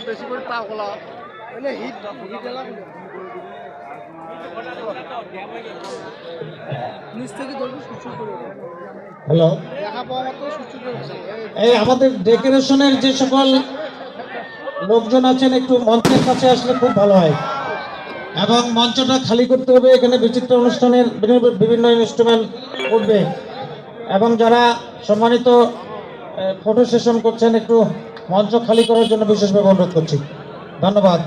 বেশি করে তা বলা হিট হ্যালো, এই আমাদের ডেকোরেশনের যে সকল লোকজন আছেন একটু মঞ্চের কাছে আসলে খুব ভালো হয় এবং মঞ্চটা খালি করতে হবে। এখানে বিচিত্র অনুষ্ঠানের বিভিন্ন ইনস্ট্রুমেন্ট উঠবে এবং যারা সম্মানিত ফটো সেশন করছেন একটু মঞ্চ খালি করার জন্য বিশেষভাবে অনুরোধ করছি। ধন্যবাদ।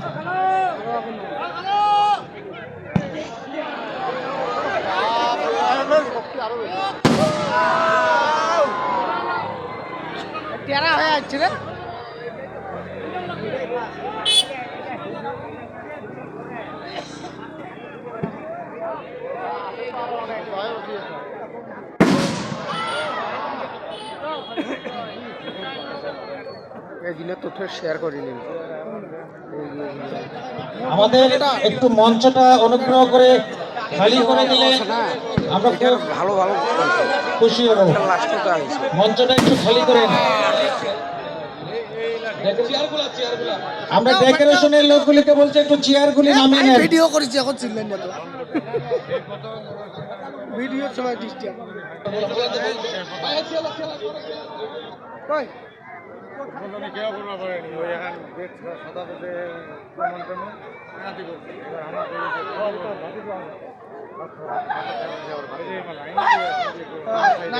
টেরা হয়ে যাচ্ছে রে এই দিনের তথ্য শেয়ার করে নিন। আমাদের একটু মঞ্চটা অনুগ্রহ করে খালি করে দিলে আমরা ভালো ভালো খুশি হব। মঞ্চটা একটু খালি করে আমরা ডেকোরেশনের লোকগুলিকে বলছি একটু চেয়ারগুলি নামিয়ে নেন। ভিডিও করেছি এখন চিনলেন না তো ভিডিওর সময় ডিস্টার্ব কই কেউ করবা পারেনি ওই এখন বেশ সদাতে মন্ত্রণ কাটি করছে আমার না